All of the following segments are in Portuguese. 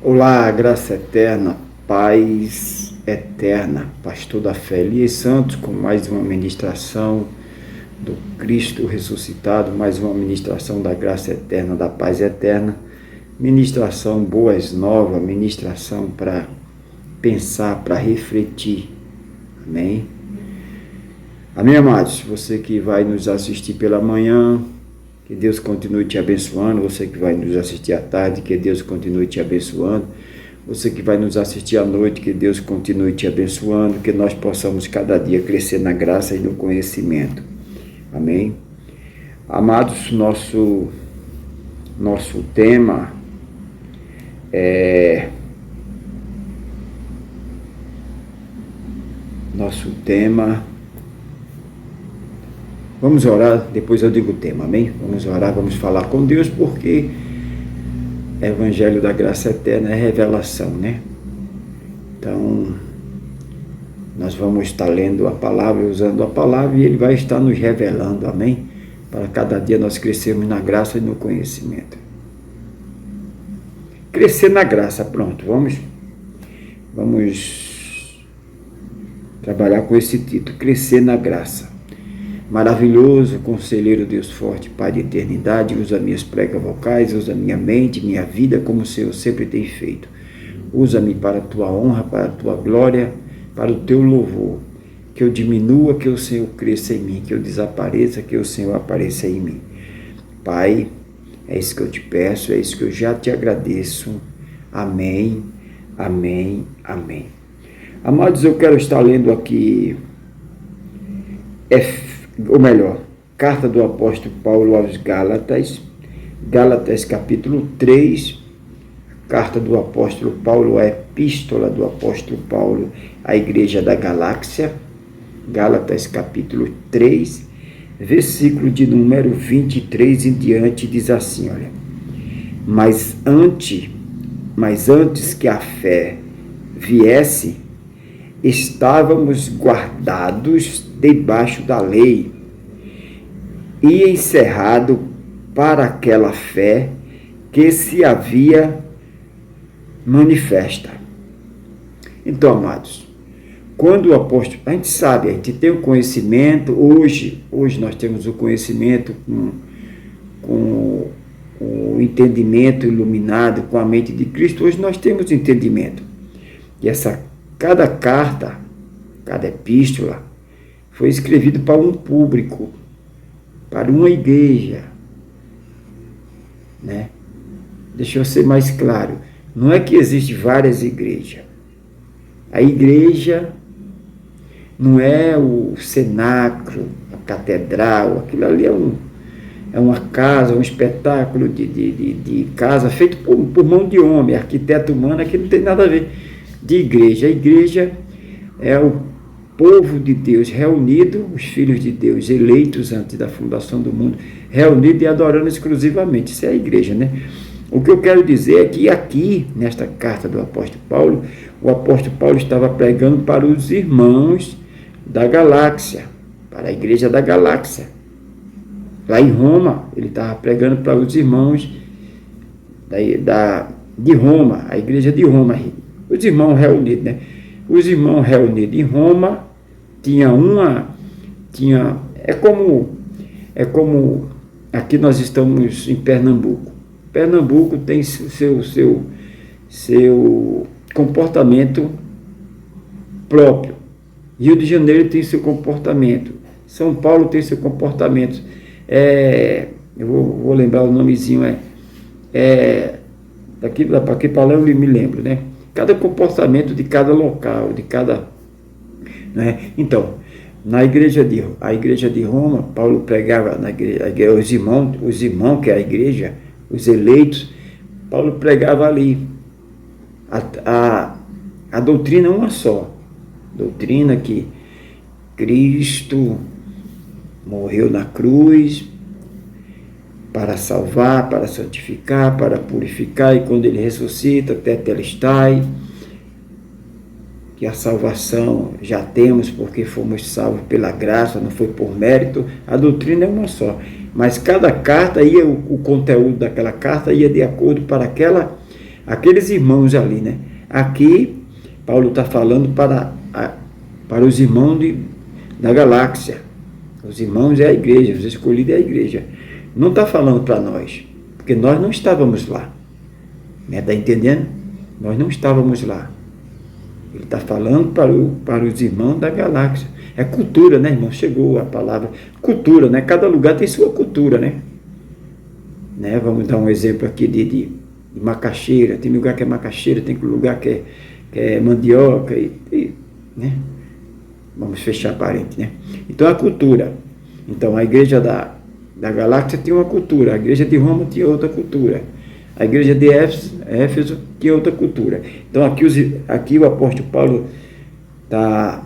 Olá, graça eterna, paz eterna, pastor da fé Elias Santos, com mais uma ministração do Cristo ressuscitado, mais uma ministração da graça eterna, da paz eterna, ministração boas novas, ministração para pensar, para refletir, amém? Amém, amados? Você que vai nos assistir pela manhã, que Deus continue te abençoando. Você que vai nos assistir à tarde, que Deus continue te abençoando. Você que vai nos assistir à noite, que Deus continue te abençoando. Que nós possamos cada dia crescer na graça e no conhecimento. Amém? Amados, nosso tema é... Vamos orar, depois eu digo o tema, amém? Vamos orar, vamos falar com Deus, porque Evangelho da Graça Eterna é revelação, né? Então, nós vamos estar lendo a palavra, usando a palavra, e Ele vai estar nos revelando, amém? Para cada dia nós crescermos na graça e no conhecimento. Crescer na graça, pronto, vamos trabalhar com esse título, Crescer na Graça. Maravilhoso, conselheiro, Deus forte, Pai de eternidade, usa minhas pregas vocais, usa minha mente, minha vida, como o Senhor sempre tem feito. Usa-me para a tua honra, para a tua glória, para o teu louvor. Que eu diminua, que o Senhor cresça em mim, que eu desapareça, que o Senhor apareça em mim. Pai, é isso que eu te peço, é isso que eu já te agradeço. Amém, amém, amém. Amados, eu quero estar lendo aqui... Carta do apóstolo Paulo aos Gálatas, Gálatas capítulo 3, carta do apóstolo Paulo, a epístola do apóstolo Paulo à igreja da Galáxia, Gálatas capítulo 3, versículo de número 23 em diante, diz assim, olha, mas antes que a fé viesse, estávamos guardados debaixo da lei e encerrado para aquela fé que se havia manifesta. Então, amados, quando o apóstolo, a gente sabe, a gente tem o conhecimento, hoje nós temos o conhecimento com o entendimento iluminado, com a mente de Cristo, hoje nós temos entendimento. E cada carta, cada epístola, foi escrevido para um público, para uma igreja, né? Deixa eu ser mais claro, não é que existe várias igrejas. A igreja não é o cenáculo, a catedral, aquilo ali é uma casa, um espetáculo de casa feito por mão de homem, arquiteto humano, que não tem nada a ver de igreja. A igreja é o povo de Deus reunido, os filhos de Deus eleitos antes da fundação do mundo, reunido e adorando exclusivamente. Isso é a igreja, né? O que eu quero dizer é que aqui, nesta carta do apóstolo Paulo, o apóstolo Paulo estava pregando para os irmãos da Galáxia, para a igreja da Galáxia. Lá em Roma, ele estava pregando para os irmãos de Roma, a igreja de Roma, os irmãos reunidos, né? Os irmãos reunidos em Roma é como aqui nós estamos em Pernambuco. Pernambuco tem seu comportamento próprio. Rio de Janeiro tem seu comportamento. São Paulo tem seu comportamento. Eu vou lembrar o nomezinho, daqui para lá eu me lembro, né? Cada comportamento de cada local, né? Então, a igreja de Roma, Paulo pregava na igreja, os irmãos que é a igreja, os eleitos, Paulo pregava ali a doutrina é uma só, doutrina que Cristo morreu na cruz para salvar, para santificar, para purificar, e quando ele ressuscita, tetelestai, que a salvação já temos porque fomos salvos pela graça, não foi por mérito. A doutrina é uma só, mas cada carta o conteúdo daquela carta ia de acordo para aqueles irmãos ali, né? Aqui, Paulo está falando para os irmãos da galáxia. Os irmãos é a igreja, os escolhidos é a igreja. Não está falando para nós, porque nós não estávamos lá. Está entendendo? Nós não estávamos lá. Ele está falando para os irmãos da galáxia. É cultura, né, irmão? Chegou a palavra cultura, né? Cada lugar tem sua cultura, né? Vamos dar um exemplo aqui de macaxeira. Tem lugar que é macaxeira, tem lugar que é mandioca, né? Vamos fechar parênteses, né? Então, a cultura. Então, a igreja da galáxia tinha uma cultura, a igreja de Roma tinha outra cultura, a igreja de Éfeso tinha outra cultura. Então, aqui o apóstolo Paulo está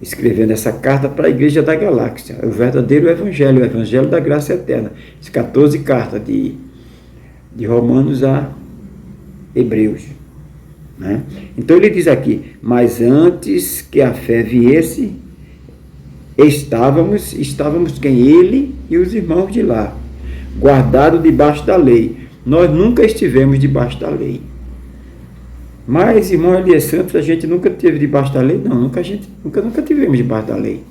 escrevendo essa carta para a igreja da galáxia, o verdadeiro evangelho, o evangelho da graça eterna. As 14 cartas de Romanos a Hebreus, né? Então ele diz aqui, mas antes que a fé viesse, estávamos quem? Ele e os irmãos de lá, guardados debaixo da lei. Nós nunca estivemos debaixo da lei. Mas, irmão Elias Santos, a gente nunca esteve debaixo da lei? Não, nunca tivemos debaixo da lei.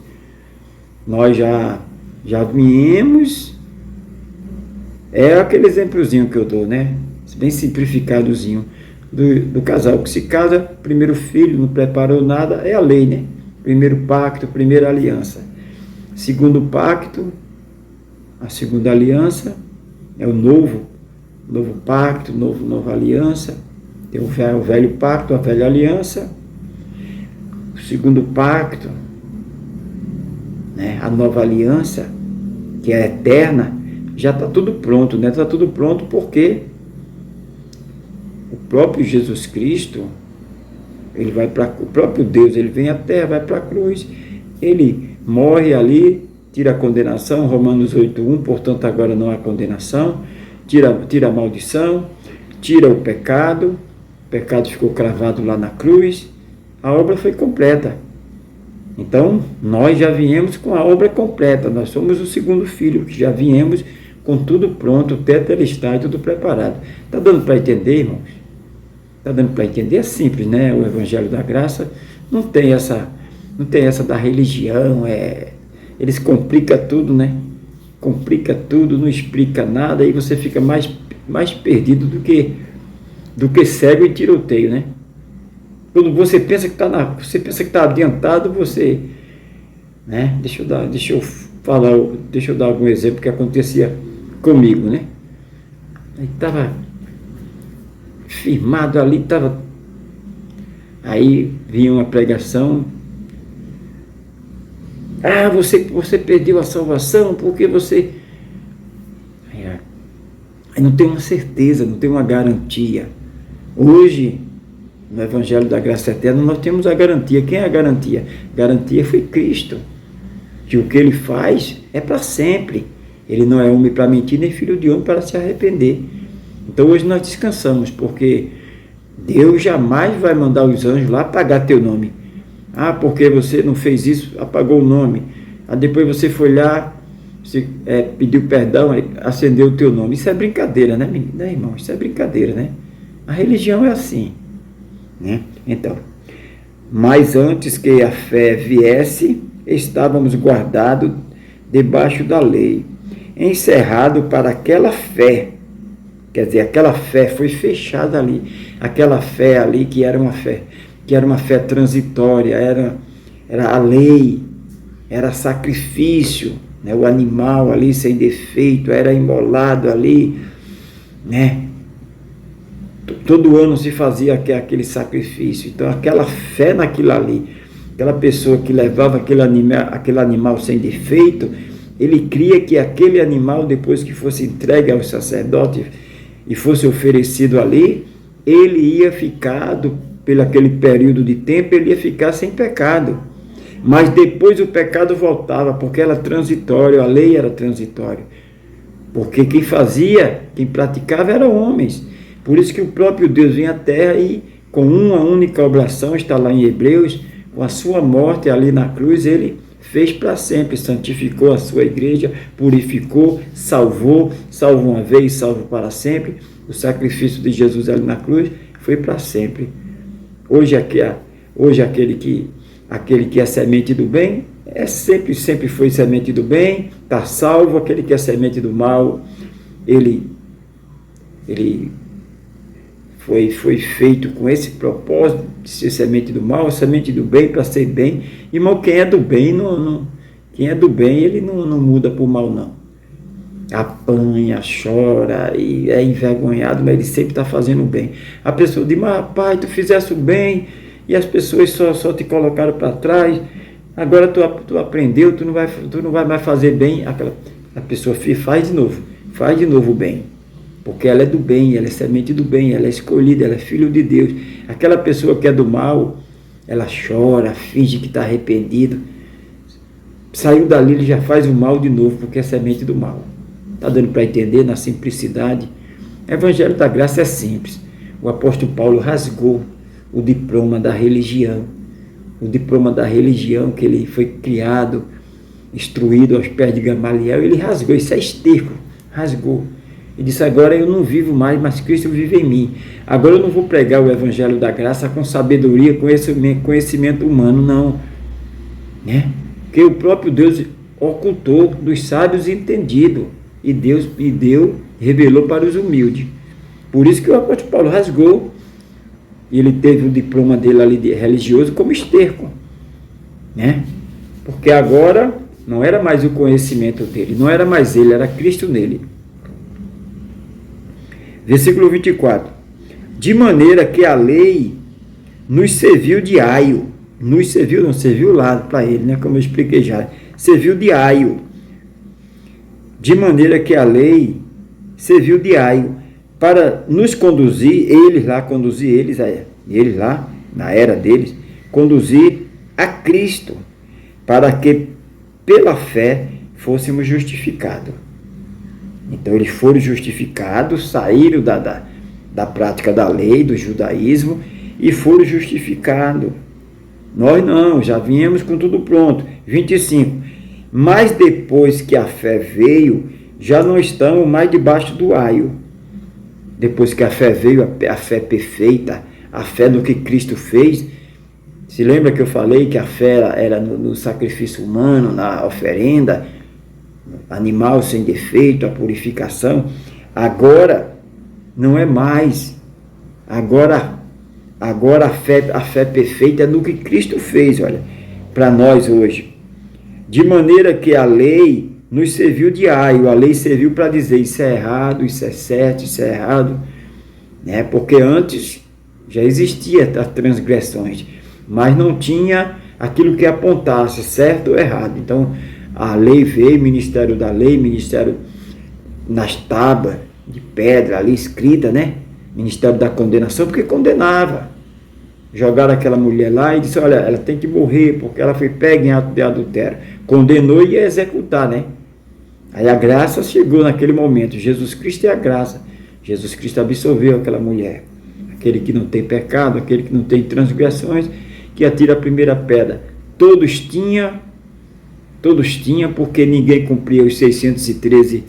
Nós já viemos. É aquele exemplozinho que eu dou, né? Bem simplificadozinho. Do casal que se casa, primeiro filho, não preparou nada, é a lei, né? Primeiro pacto, primeira aliança. Segundo pacto, a segunda aliança, é o novo pacto, nova aliança. Tem o velho pacto, a velha aliança. O segundo pacto, né? A nova aliança, que é eterna, já está tudo pronto, né? Está tudo pronto porque o próprio Jesus Cristo, o próprio Deus, ele vem à terra, vai para a cruz, ele morre ali, tira a condenação, Romanos 8:1, portanto agora não há condenação, tira a maldição, tira o pecado ficou cravado lá na cruz, a obra foi completa. Então, nós já viemos com a obra completa, nós somos o segundo filho, que já viemos com tudo pronto, o tetelestai, tudo preparado. Está dando para entender, irmãos? Está dando para entender? É simples, né? O Evangelho da Graça não tem essa da religião, eles complicam tudo, né? Complica tudo, não explica nada, aí você fica mais perdido do que cego e tiroteio, né? Quando você pensa que está adiantado, você, né? Deixa eu dar algum exemplo que acontecia comigo, né? Aí estava firmado ali, aí vinha uma pregação, você perdeu a salvação porque você, aí não tem uma certeza, não tem uma garantia. Hoje, no Evangelho da Graça Eterna, nós temos a garantia. Quem é a garantia? Garantia foi Cristo, que o que ele faz é para sempre. Ele não é homem para mentir, nem filho de homem para se arrepender. Então hoje nós descansamos, porque Deus jamais vai mandar os anjos lá apagar teu nome. Porque você não fez isso, apagou o nome. Depois você foi lá, pediu perdão, acendeu o teu nome. Isso é brincadeira, né, irmão? Isso é brincadeira, né? A religião é assim, né? Então, mas antes que a fé viesse, estávamos guardados debaixo da lei, encerrado para aquela fé. Quer dizer, aquela fé foi fechada ali, aquela fé ali que era uma fé transitória, era a lei, era sacrifício, né? O animal ali sem defeito, era imolado ali, né? Todo ano se fazia aquele sacrifício. Então aquela fé naquilo ali, aquela pessoa que levava aquele animal sem defeito, ele cria que aquele animal, depois que fosse entregue aos sacerdotes e fosse oferecido ali, ele ia ficar, pelo aquele período de tempo, ele ia ficar sem pecado. Mas depois o pecado voltava, porque era transitório, a lei era transitória. Porque quem praticava eram homens. Por isso que o próprio Deus vem à terra e, com uma única oblação, está lá em Hebreus, com a sua morte ali na cruz, ele fez para sempre, santificou a sua igreja, purificou, salvou uma vez, salvo para sempre, O sacrifício de Jesus ali na cruz foi para sempre. Hoje aquele que é semente do bem, sempre foi semente do bem, está salvo. Aquele que é semente do mal, ele foi feito com esse propósito de ser semente do mal, semente do bem para ser bem. Irmão, quem é do bem, ele não muda por mal, não. Apanha, chora e é envergonhado, mas ele sempre está fazendo o bem. A pessoa diz, mas rapaz, tu fizesse o bem e as pessoas só te colocaram para trás, agora tu aprendeu, tu não vai mais fazer bem. A pessoa faz de novo o bem, porque ela é do bem, ela é semente do bem, ela é escolhida, ela é filho de Deus. Aquela pessoa que é do mal, ela chora, finge que está arrependido, saiu dali, ele já faz o mal de novo, porque é semente do mal. Está dando para entender na simplicidade? O Evangelho da Graça é simples. O apóstolo Paulo rasgou o diploma da religião. O diploma da religião que ele foi criado, instruído aos pés de Gamaliel, ele rasgou. Isso é esterco. Rasgou. E disse, agora eu não vivo mais, mas Cristo vive em mim. Agora eu não vou pregar o Evangelho da Graça com sabedoria, conhecimento humano, não. Né? Porque o próprio Deus ocultou dos sábios entendido. E Deus revelou para os humildes. Por isso que o apóstolo Paulo rasgou. E ele teve o diploma dele ali de religioso como esterco. Né? Porque agora não era mais o conhecimento dele, não era mais ele, era Cristo nele. Versículo 24. De maneira que a lei nos serviu de aio. Não serviu lá para ele, né? Como eu expliquei já. Serviu de aio. De maneira que a lei serviu de aio para nos conduzir, eles lá, na era deles, conduzir a Cristo, para que pela fé fôssemos justificados. Então eles foram justificados, saíram da prática da lei, do judaísmo, e foram justificados. Nós não, já viemos com tudo pronto. 25. Mas depois que a fé veio, já não estamos mais debaixo do aio. Depois que a fé veio, a fé perfeita, a fé no que Cristo fez. Se lembra que eu falei que a fé era no sacrifício humano, na oferenda, animal sem defeito, a purificação? Agora não é mais. Agora a fé perfeita é no que Cristo fez, olha, para nós hoje. De maneira que a lei nos serviu de aio, a lei serviu para dizer isso é errado, isso é certo, isso é errado, né? Porque antes já existia as transgressões, mas não tinha aquilo que apontasse certo ou errado. Então a lei veio, ministério da lei, ministério nas tábuas de pedra ali escrita, né? Ministério da condenação, porque condenava. Jogaram aquela mulher lá e disse, olha, ela tem que morrer, porque ela foi pega em ato de adultério. Condenou e ia executar, né? Aí a graça chegou naquele momento. Jesus Cristo é a graça. Jesus Cristo absolveu aquela mulher. Aquele que não tem pecado, aquele que não tem transgressões, que atira a primeira pedra. Todos tinham, porque ninguém cumpria os 613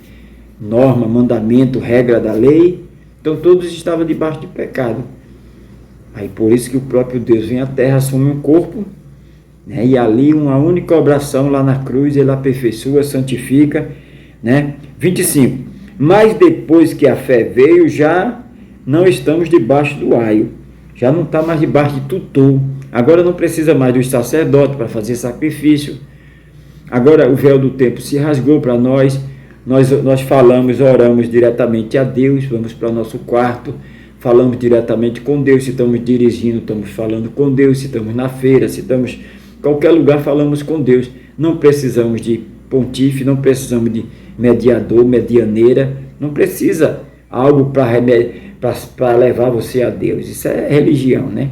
normas, mandamento, regra da lei. Então todos estavam debaixo de pecado. Aí por isso que o próprio Deus vem à terra, assume um corpo, né? E ali uma única obração lá na cruz, ele aperfeiçoa, santifica, né? 25. Mas depois que a fé veio, já não estamos debaixo do aio, já não está mais debaixo de tutor. Agora não precisa mais dos sacerdotes para fazer sacrifício. Agora o véu do templo se rasgou para nós. Nós falamos, oramos diretamente a Deus, vamos para o nosso quarto, falamos diretamente com Deus. Se estamos dirigindo, estamos falando com Deus. Se estamos na feira, se estamos em qualquer lugar, falamos com Deus. Não precisamos de pontífice, não precisamos de mediador, medianeira. Não precisa algo para levar você a Deus. Isso é religião, né?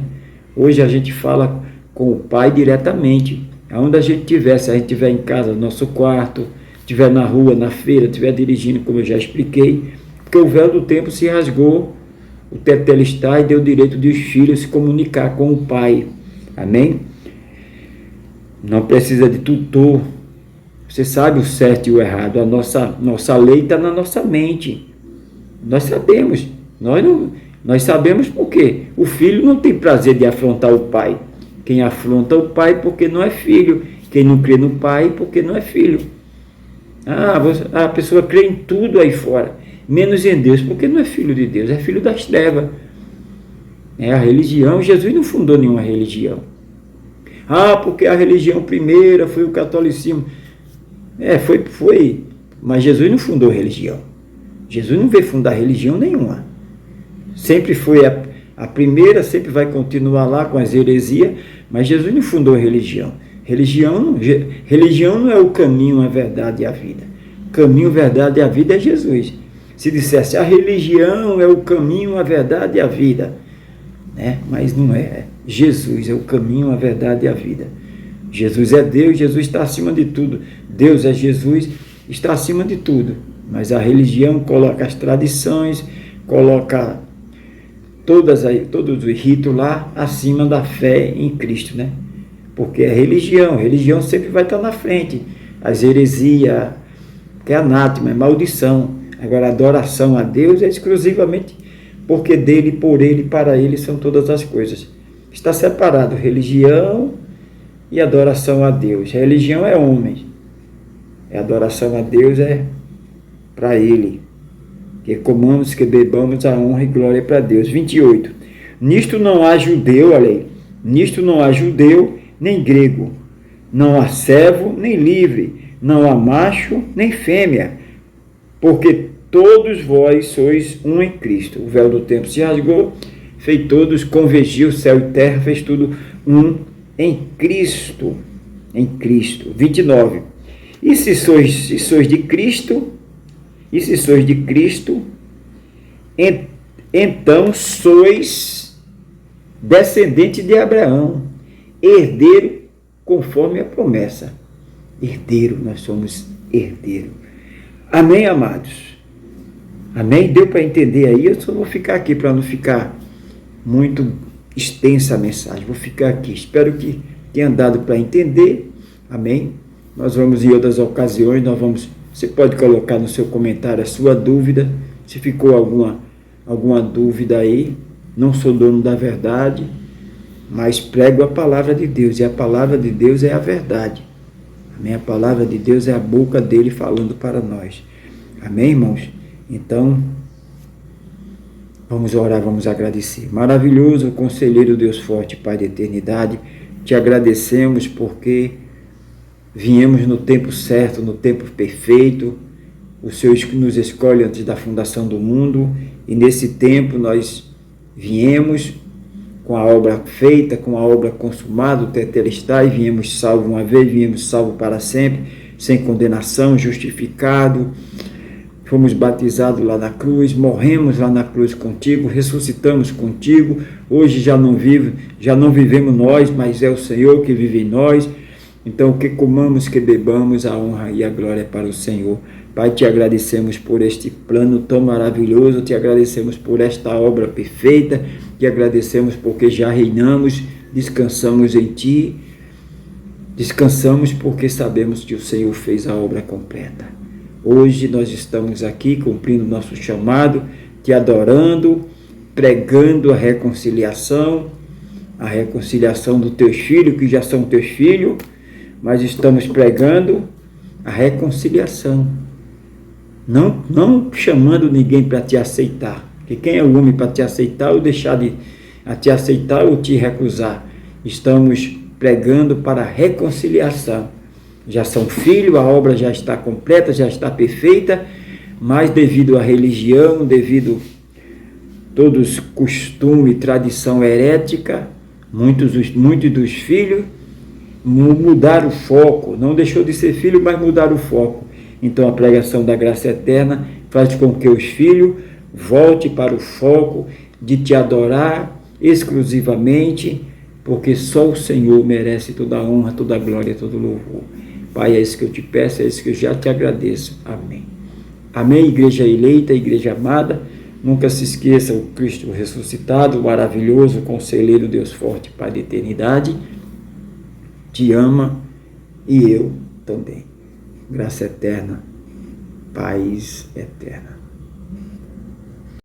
Hoje a gente fala com o Pai diretamente. Aonde a gente estiver, se a gente estiver em casa, no nosso quarto, estiver na rua, na feira, estiver dirigindo, como eu já expliquei, porque o véu do templo se rasgou. O tetelestai deu o direito de os filhos se comunicar com o Pai. Amém? Não precisa de tutor. Você sabe o certo e o errado. A nossa lei está na nossa mente. Nós sabemos. Nós sabemos por quê. O filho não tem prazer de afrontar o pai. Quem afronta o pai porque não é filho. Quem não crê no pai porque não é filho. A pessoa crê em tudo aí fora, menos em Deus, porque não é filho de Deus, é filho das trevas. A religião, Jesus não fundou nenhuma religião. Porque a religião primeira foi o catolicismo. Foi. Mas Jesus não fundou religião. Jesus não veio fundar religião nenhuma. Sempre foi a primeira, sempre vai continuar lá com as heresias, mas Jesus não fundou religião. Religião não é o caminho, a verdade e a vida. O caminho, a verdade e a vida é Jesus. Se dissesse a religião é o caminho, a verdade e a vida, mas não é. Jesus é o caminho, a verdade e a vida. Jesus é Deus, Jesus está acima de tudo. Deus é Jesus, está acima de tudo. Mas a religião coloca as tradições, coloca todos os ritos lá acima da fé em Cristo, Porque é religião sempre vai estar na frente. As heresias, que é anátema, é maldição. Agora, a adoração a Deus é exclusivamente porque dele, por ele, para ele são todas as coisas. Está separado religião e adoração a Deus. Religião é homem. A adoração a Deus é para ele. Que comamos, que bebamos a honra e glória para Deus. 28. Nisto não há judeu, olha aí. Nisto não há judeu, nem grego. Não há servo, nem livre. Não há macho, nem fêmea. Porque todos vós sois um em Cristo. O véu do tempo se rasgou, fez todos, convergiu céu e terra, fez tudo um em Cristo. Em Cristo. 29. E se sois de Cristo, então sois descendente de Abraão, herdeiro conforme a promessa. Herdeiro, nós somos herdeiro. Amém, amados? Amém? Deu para entender aí? Eu só vou ficar aqui para não ficar muito extensa a mensagem. Vou ficar aqui. Espero que tenha dado para entender. Amém? Nós vamos em outras ocasiões, você pode colocar no seu comentário a sua dúvida, se ficou alguma dúvida aí. Não sou dono da verdade, mas prego a palavra de Deus, e a palavra de Deus é a verdade. Amém? A palavra de Deus é a boca dele falando para nós. Amém, irmãos? Então, vamos orar, vamos agradecer. Maravilhoso, conselheiro Deus forte, Pai da eternidade, te agradecemos porque viemos no tempo certo, no tempo perfeito. O Senhor nos escolhe antes da fundação do mundo, e nesse tempo nós viemos com a obra feita, com a obra consumada, o tetelestai, viemos salvo uma vez, viemos salvo para sempre, sem condenação, justificado. Fomos batizados lá na cruz, morremos lá na cruz contigo, ressuscitamos contigo. Hoje já não vivemos nós, mas é o Senhor que vive em nós. Então, que comamos, que bebamos, a honra e a glória para o Senhor. Pai, te agradecemos por este plano tão maravilhoso, te agradecemos por esta obra perfeita, te agradecemos porque já reinamos, descansamos em Ti, descansamos porque sabemos que o Senhor fez a obra completa. Hoje nós estamos aqui cumprindo nosso chamado, te adorando, pregando a reconciliação dos teus filhos, que já são teus filhos, mas estamos pregando a reconciliação, não chamando ninguém para te aceitar, porque quem é o homem para te aceitar ou deixar de te aceitar ou te recusar? Estamos pregando para a reconciliação. Já são filhos, a obra já está completa, já está perfeita, mas devido à religião, devido a todos costume e tradição herética, muitos dos filhos mudaram o foco, não deixou de ser filho, mas mudaram o foco. Então a pregação da graça eterna faz com que os filhos voltem para o foco de te adorar exclusivamente, porque só o Senhor merece toda a honra, toda a glória, todo o louvor. Pai, é isso que eu te peço, é isso que eu já te agradeço. Amém. Amém, igreja eleita, igreja amada. Nunca se esqueça, o Cristo ressuscitado, o maravilhoso, conselheiro, Deus forte, Pai da eternidade, te ama e eu também. Graça eterna, paz eterna.